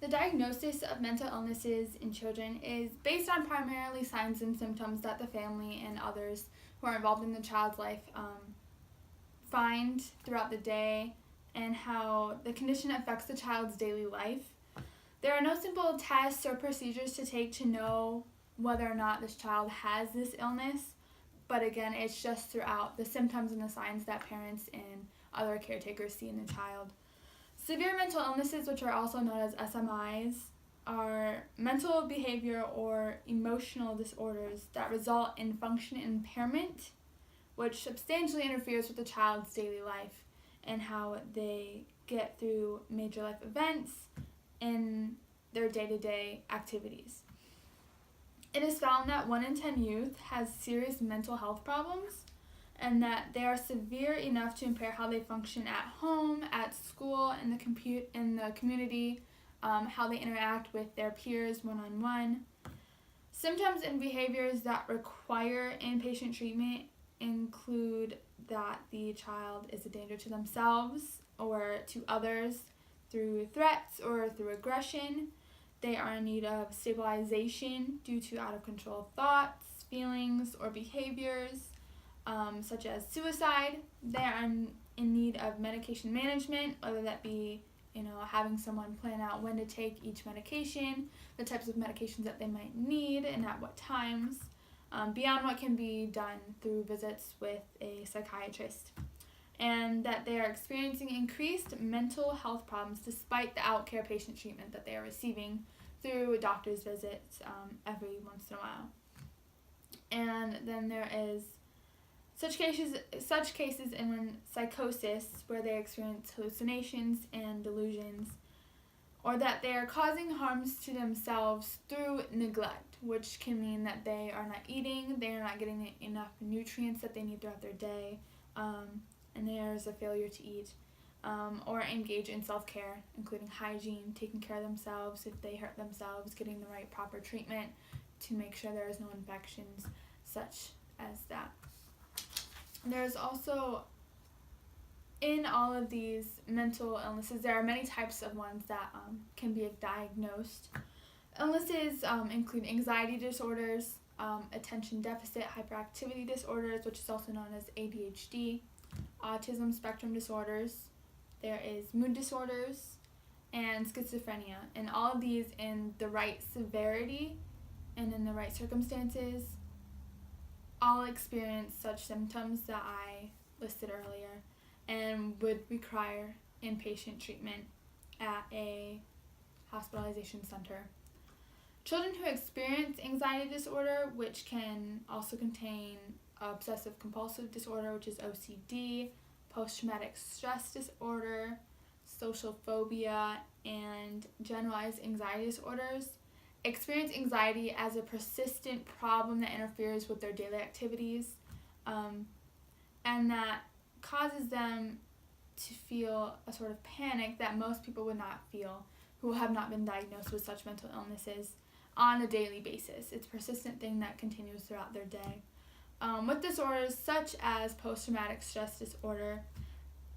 The diagnosis of mental illnesses in children is based on primarily signs and symptoms that the family and others who are involved in the child's life find throughout the day and how the condition affects the child's daily life. There are no simple tests or procedures to take to know whether or not this child has this illness, but again, it's just throughout the symptoms and the signs that parents and other caretakers see in the child. Severe mental illnesses, which are also known as SMIs, are mental behavior or emotional disorders that result in function impairment, which substantially interferes with the child's daily life and how they get through major life events in their day-to-day activities. It is found that 1 in 10 youth has serious mental health problems and that they are severe enough to impair how they function at home, at school, in the community, how they interact with their peers one-on-one. Symptoms and behaviors that require inpatient treatment include that the child is a danger to themselves or to others through threats or through aggression. They are in need of stabilization due to out-of-control thoughts, feelings, or behaviors, such as suicide. They are in need of medication management, whether that be having someone plan out when to take each medication, the types of medications that they might need, and at what times, beyond what can be done through visits with a psychiatrist. And that they are experiencing increased mental health problems despite the outcare patient treatment that they are receiving through doctor's visits every once in a while. And then there is such cases in psychosis, where they experience hallucinations and delusions, or that they are causing harms to themselves through neglect, which can mean that they are not eating, they are not getting enough nutrients that they need throughout their day, and there's a failure to eat, or engage in self-care, including hygiene, taking care of themselves if they hurt themselves, getting the right proper treatment to make sure there is no infections, such as that. There's also, in all of these mental illnesses, there are many types of ones that can be diagnosed. Illnesses include anxiety disorders, attention deficit hyperactivity disorders, which is also known as ADHD, autism spectrum disorders, there is mood disorders, and schizophrenia. And all of these, in the right severity and in the right circumstances, all experience such symptoms that I listed earlier and would require inpatient treatment at a hospitalization center. Children who experience anxiety disorder, which can also contain obsessive compulsive disorder, which is OCD, post-traumatic stress disorder, social phobia, and generalized anxiety disorders, experience anxiety as a persistent problem that interferes with their daily activities, and that causes them to feel a sort of panic that most people would not feel who have not been diagnosed with such mental illnesses on a daily basis. It's a persistent thing that continues throughout their day. With disorders such as post-traumatic stress disorder,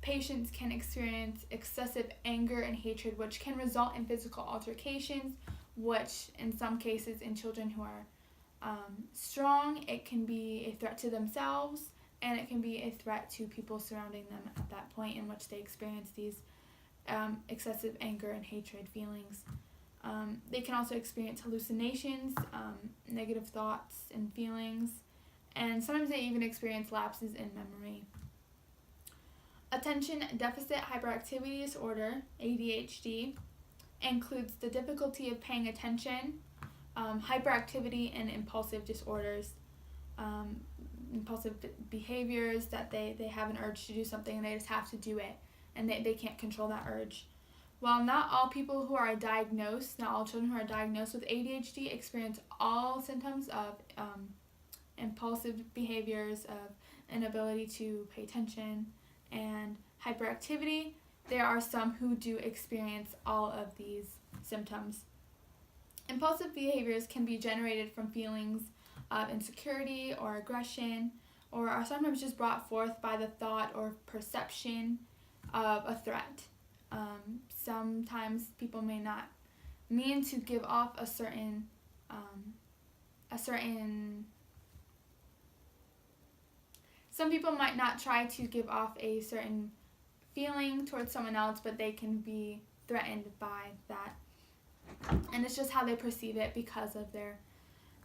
patients can experience excessive anger and hatred, which can result in physical altercations, which in some cases in children who are strong, it can be a threat to themselves, and it can be a threat to people surrounding them at that point in which they experience these excessive anger and hatred feelings. They can also experience hallucinations, negative thoughts and feelings, and sometimes they even experience lapses in memory. Attention deficit hyperactivity disorder, ADHD, includes the difficulty of paying attention, hyperactivity, and impulsive disorders, impulsive behaviors that they have an urge to do something and they just have to do it, and they can't control that urge. While not all people who are diagnosed, not all children who are diagnosed with ADHD experience all symptoms of impulsive behaviors, of inability to pay attention, and hyperactivity, there are some who do experience all of these symptoms. Impulsive behaviors can be generated from feelings of insecurity or aggression, or are sometimes just brought forth by the thought or perception of a threat. Sometimes people may not mean to give off a certain some people might not try to give off a certain feeling towards someone else, but they can be threatened by that. And it's just how they perceive it because of their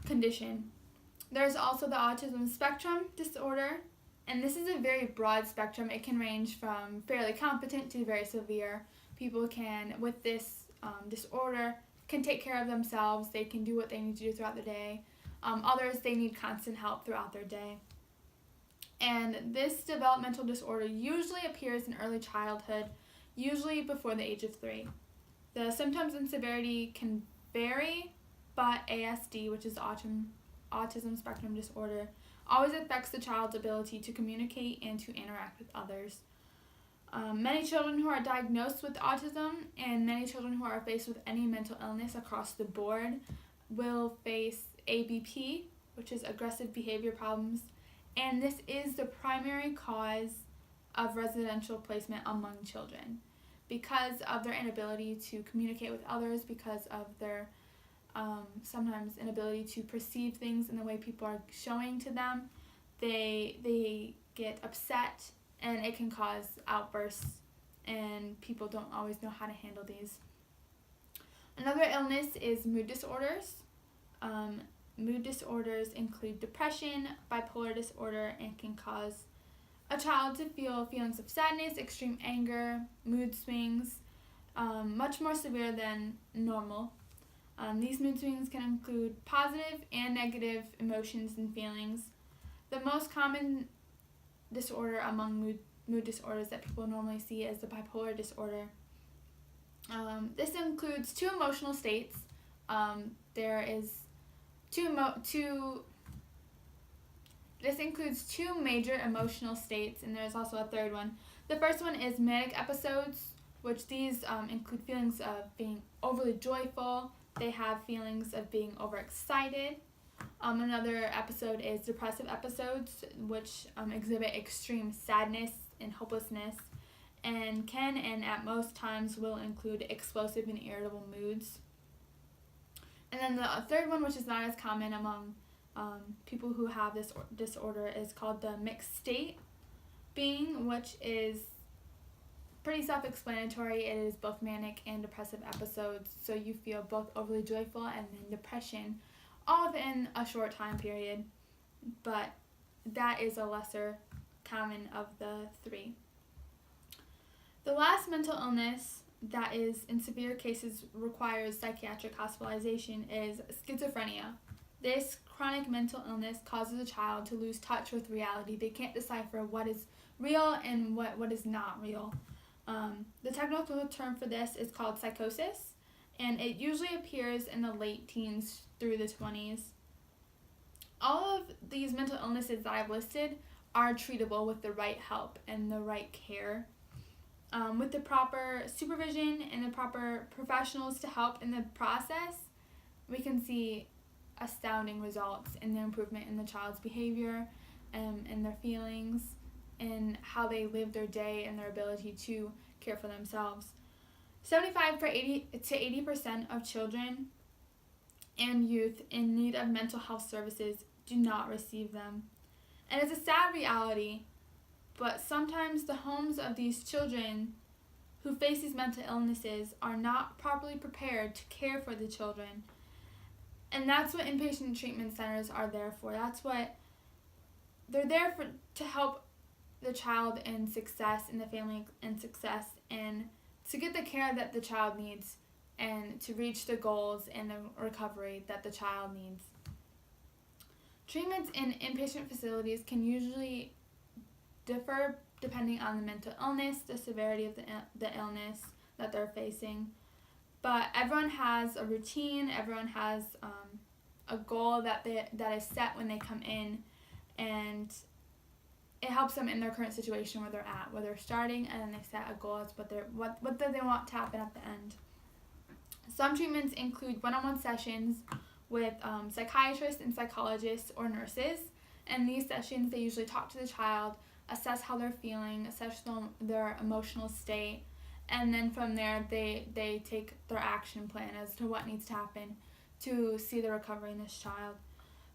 condition. There's also the autism spectrum disorder, and this is a very broad spectrum. It can range from fairly competent to very severe. People can, with this disorder, can take care of themselves. They can do what they need to do throughout the day. Others, they need constant help throughout their day. And this developmental disorder usually appears in early childhood, usually before the age of 3. The symptoms and severity can vary, but ASD, which is autism spectrum disorder, always affects the child's ability to communicate and to interact with others. Many children who are diagnosed with autism and many children who are faced with any mental illness across the board will face ABP, which is aggressive behavior problems, and this is the primary cause of residential placement among children. Because of their inability to communicate with others, because of their sometimes inability to perceive things in the way people are showing to them, they get upset, and it can cause outbursts, and people don't always know how to handle these. Another illness is mood disorders. Mood disorders include depression, bipolar disorder, and can cause a child to feel feelings of sadness, extreme anger, mood swings, much more severe than normal. These mood swings can include positive and negative emotions and feelings. The most common disorder among mood disorders that people normally see is the bipolar disorder. This includes 2 emotional states. This includes 2 major emotional states, and there's also a third one. The first one is manic episodes, which these include feelings of being overly joyful. They have feelings of being overexcited. Another episode is depressive episodes, which exhibit extreme sadness and hopelessness, and can and at most times will include explosive and irritable moods. And then the third one, which is not as common among people who have this disorder, is called the mixed state being, which is pretty self-explanatory. It is both manic and depressive episodes, so you feel both overly joyful and then depression, all within a short time period, but that is a lesser common of the 3. The last mental illness that is in severe cases requires psychiatric hospitalization is schizophrenia. This chronic mental illness causes a child to lose touch with reality. They can't decipher what is real and what is not real. The technical term for this is called psychosis, and it usually appears in the late teens through the 20s. All of these mental illnesses that I've listed are treatable with the right help and the right care. With the proper supervision and the proper professionals to help in the process, we can see astounding results in the improvement in the child's behavior, and their feelings, and how they live their day, and their ability to care for themselves. 75 to 80% of children and youth in need of mental health services do not receive them. And it's a sad reality, but sometimes the homes of these children who face these mental illnesses are not properly prepared to care for the children. And that's what inpatient treatment centers are there for. They're there to help the child in success, and the family in success, and to get the care that the child needs, and to reach the goals and the recovery that the child needs. Treatments in inpatient facilities can usually differ depending on the mental illness, the severity of the illness that they're facing. But everyone has a routine, everyone has a goal that is set when they come in, and it helps them in their current situation where they're at, where they're starting, and then they set a goal as what do they want to happen at the end. Some treatments include one-on-one sessions with psychiatrists and psychologists or nurses, and these sessions they usually talk to the child, assess how they're feeling, assess their emotional state, and then from there they take their action plan as to what needs to happen to see the recovery in this child.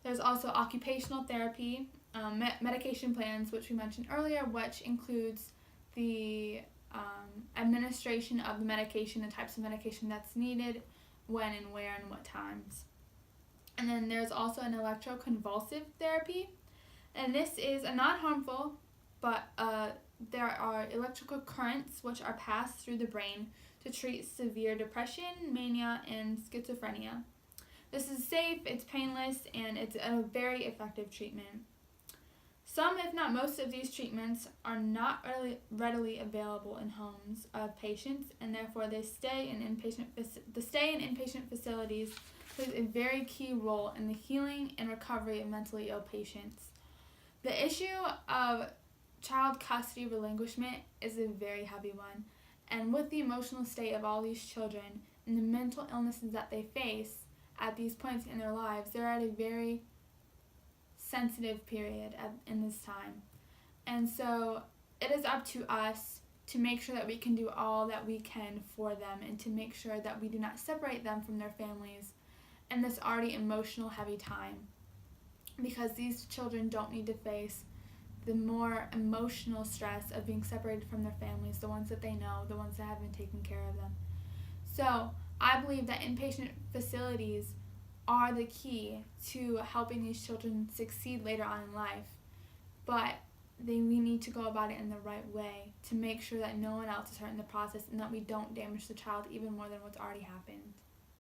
There's also occupational therapy, medication plans, which we mentioned earlier, which includes the administration of the medication, the types of medication that's needed, when and where and what times. And then there's also an electroconvulsive therapy, and this is a non-harmful, but there are electrical currents which are passed through the brain to treat severe depression, mania, and schizophrenia. This is safe, it's painless, and it's a very effective treatment. Some, if not most, of these treatments are not readily available in homes of patients, and therefore the stay in inpatient facilities plays a very key role in the healing and recovery of mentally ill patients. The issue of child custody relinquishment is a very heavy one, and with the emotional state of all these children and the mental illnesses that they face at these points in their lives, they're at a very sensitive period in this time. And so it is up to us to make sure that we can do all that we can for them, and to make sure that we do not separate them from their families in this already emotional heavy time, because these children don't need to face the more emotional stress of being separated from their families, the ones that they know, the ones that have been taking care of them. So I believe that inpatient facilities are the key to helping these children succeed later on in life, but we need to go about it in the right way to make sure that no one else is hurt in the process, and that we don't damage the child even more than what's already happened.